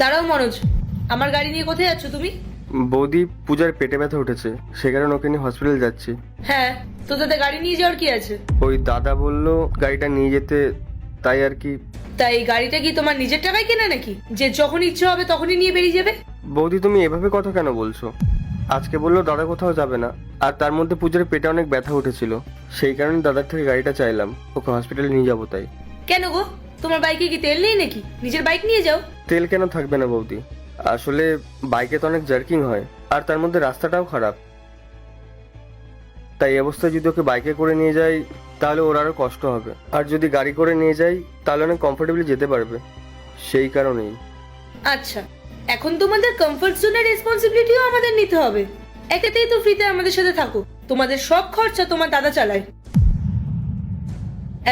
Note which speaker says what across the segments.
Speaker 1: দাঁড়াও মনোজ, আমার গাড়ি নিয়ে কোথায় যাচ্ছ তুমি?
Speaker 2: বৌদি, পূজার পেটে ব্যথা উঠেছে, সে কারণে ওকে নিয়ে হসপিটাল যাচ্ছি।
Speaker 1: হ্যাঁ, তো তাতে গাড়ি নিয়ে যাওয়ার কি আছে?
Speaker 2: ওই দাদা বললো গাড়িটা নিয়ে যেতে, তাই আর কি।
Speaker 1: তাই এই গাড়িটা কি তোমার নিজের টাকায় কেনা নাকি, যে যখন ইচ্ছে হবে তখনই নিয়ে বেরিয়ে যাবে?
Speaker 2: বৌদি, তুমি এভাবে কথা কেন বলছো? আজকে বললো দাদা কোথাও যাবে না, আর তার মধ্যে পূজার পেটে অনেক ব্যথা উঠেছিল, সেই কারণে দাদার থেকে গাড়িটা চাইলাম, ওকে হসপিটালে নিয়ে যাবো তাই।
Speaker 1: কেন গো, তোমার বাইকে কি তেল নেই নাকি? নিজের বাইক নিয়ে যাও।
Speaker 2: তেল কেন থাকবে না বৌদি? আসলে বাইকে তো অনেক জার্কিং হয়, আর তার মধ্যে রাস্তাটাও খারাপ, তাই এই অবস্থায় যদি ওকে বাইকে করে নিয়ে যাই তাহলে ওর আরো কষ্ট হবে, আর যদি গাড়ি করে নিয়ে যাই তাহলে অনেক কমফোর্টেবলি যেতে পারবে, সেই কারণেই।
Speaker 1: আচ্ছা, এখন তোমাদের কমফর্ট জোনের রেসপন্সিবিলিটিও আমাদের নিতে হবে। একেতেই তো ফ্রিতে আমাদের সাথে থাকো, তোমাদের সব খরচা তোমার দাদা চালায়।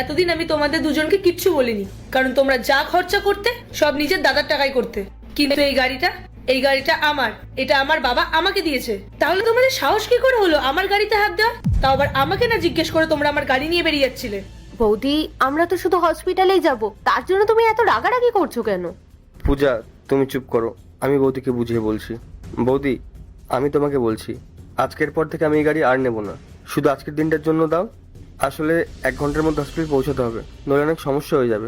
Speaker 1: এতদিন আমি তোমাদের দুজনকে কিচ্ছু বলিনি, কারণ তোমরা যা খরচা করতে সব নিজের দাদার টাকায় করতে। কিন্তু এই গাড়িটা আমার, এটা আমার বাবা আমাকে দিয়েছে। তাহলে তোমাদের সাহস কি করে হলো আমার গাড়িতে হাত দেওয়া? তাও আবার আমাকে না জিজ্ঞেস করে তোমরা আমার গাড়ি নিয়ে বেরিয়ে যাচ্ছিলে।
Speaker 3: বৌদি, আমরা তো শুধু হসপিটালেই যাব, তার জন্য তুমি এত রাগারাগি করছো কেন?
Speaker 2: পূজা, তুমি চুপ করো, আমি বৌদিকে বুঝিয়ে বলছি। বৌদি, আমি তোমাকে বলছি, আজকের পর থেকে আমি এই গাড়ি আর নেবো না, শুধু আজকের দিনটার জন্য দাও। আসলে 1 ঘন্টার মধ্যে হসপিটাল পৌঁছাতে হবে, নইলে অনেক সমস্যা হয়ে যাবে।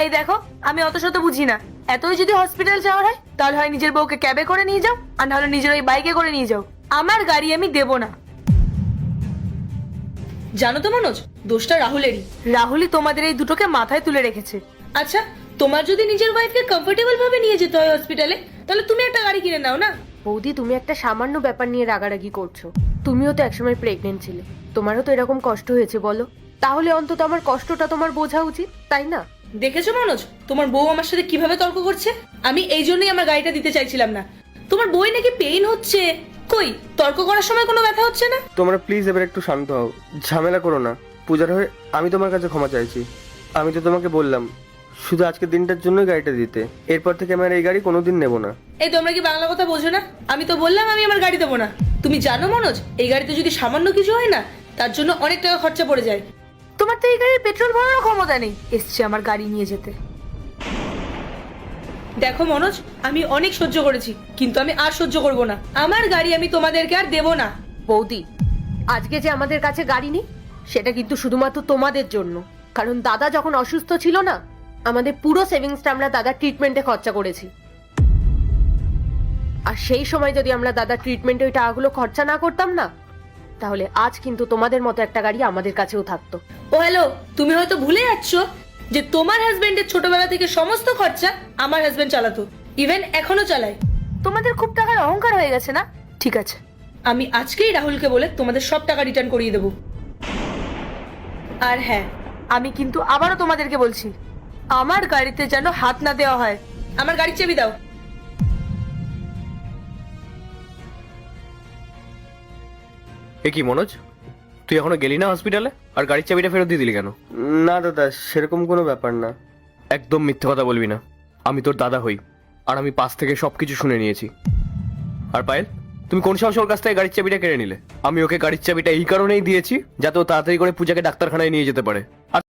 Speaker 1: এই দেখো, আমি অত শত বুঝি না। এতই যদি হসপিটাল যাওয়ার হয় তাহলে হয় নিজের বউকে ক্যাবে করে নিয়ে যাও, আর নাহলে নিজের ওই বাইকে করে নিয়ে যাও। আমার গাড়ি আমি দেব না। জানো তো মনোজ, দোষটা রাহুলেরই। রাহুলই তোমাদের এই দুটোকে মাথায় তুলে রেখেছে। আচ্ছা, তোমার যদি নিজের ওয়াইফকে কমফোর্টেবল ভাবে নিয়ে যেতে হয় হসপিটালে, তাহলে তুমি একটা গাড়ি কিনে নাও না।
Speaker 3: বৌদি, তুমি একটা সামান্য ব্যাপার নিয়ে রাগারাগি করছো। তুমিও তো একসময় প্রেগনেন্ট ছিলে, তোমারও তো এরকম কষ্ট হয়েছে বলো, তাহলে অন্তত আমার কষ্টটা তোমার বোঝা উচিত, তাই না?
Speaker 1: দেখেছো মনোজ, তোমার বউ আমার সাথে কিভাবে তর্ক করছে? আমি এই জন্যই আমার গাড়িটা দিতে চাইছিলাম না। তোমার বই নাকি পেইন হচ্ছে, কই তর্ক করার সময় কোনো ব্যথা হচ্ছে না?
Speaker 2: তোমরা প্লিজ এবার একটু শান্ত হও, ঝামেলা করো না। পূজার হয়ে আমি তোমার কাছে ক্ষমা চাইছি। আমি তো তোমাকে বললাম শুধু আজকের দিনটার জন্যই গাড়িটা দিতে, এরপর থেকে আমি আর এই গাড়ি কোনোদিন নেবো না।
Speaker 1: এই তোমরা কি বাংলা কথা বোঝো না? আমি তো বললাম আমি আমার গাড়ি দেবো না। তুমি জানো মনোজ, এই গাড়িতে যদি সামান্য কিছু হয় না, তার জন্য অনেক টাকা খরচা পড়ে যায়। তোমার তো এই গাড়ির পেট্রোল ভরানোর ক্ষমতা নেই, এসছে আমার গাড়ি নিয়ে যেতে। দেখো মনোজ, আমি অনেক সহ্য করেছি, কিন্তু আমি আর সহ্য করব না। আমার গাড়ি আমি তোমাদেরকে আর দেবো না।
Speaker 3: বৌদি, আজকে যে আমাদের কাছে গাড়ি নেই, সেটা কিন্তু শুধুমাত্র তোমাদের জন্য। কারণ দাদা যখন অসুস্থ ছিল না, আমাদের পুরো সেভিংসটা আমরা দাদার ট্রিটমেন্টে খরচা করেছি। আর সেই সময় যদি আমরা দাদার ট্রিটমেন্টে ওই টাকাগুলো খরচা না করতাম না, তাহলে আজ কিন্তু তোমাদের মতো একটা গাড়ি আমাদের কাছেও থাকতো।
Speaker 1: ও হ্যালো, তুমি হয়তো ভুলে যাচ্ছ যে তোমার হাজবেন্ডের ছোটবেলা থেকে সমস্ত খরচা আমার হাজবেন্ড চালাতো, ইভেন এখনো চালায়। তোমাদের খুব টাকার অহংকার হয়ে গেছে না? ঠিক আছে, আমি আজকেই রাহুলকে বলে তোমাদের সব টাকা রিটার্ন করিয়ে দেবো। আর হ্যাঁ, আমি কিন্তু আবারও তোমাদেরকে বলছি, আমার গাড়িতে যেন হাত না দেওয়া হয়। আমার গাড়ির চাবি দাও।
Speaker 4: এ কি মনোজ, তুই এখনো গেলি না হসপিটালে, আর গাড়ির চাবিটা ফেরত দিয়ে দিলি কেন?
Speaker 2: না দাদা, সেরকম কোনো ব্যাপার না।
Speaker 4: একদম মিথ্যে কথা বলবি না, আমি তোর দাদা হই, আর আমি পাশ থেকে সবকিছু শুনে নিয়েছি। আর পায়েল, তুমি কোন সাহসে ওর কাছ থেকে গাড়ির চাবিটা কেড়ে নিলে? আমি ওকে গাড়ির চাবিটা এই কারণেই দিয়েছি যাতে ও তাড়াতাড়ি করে পূজাকে ডাক্তারখানায় নিয়ে যেতে পারে। আর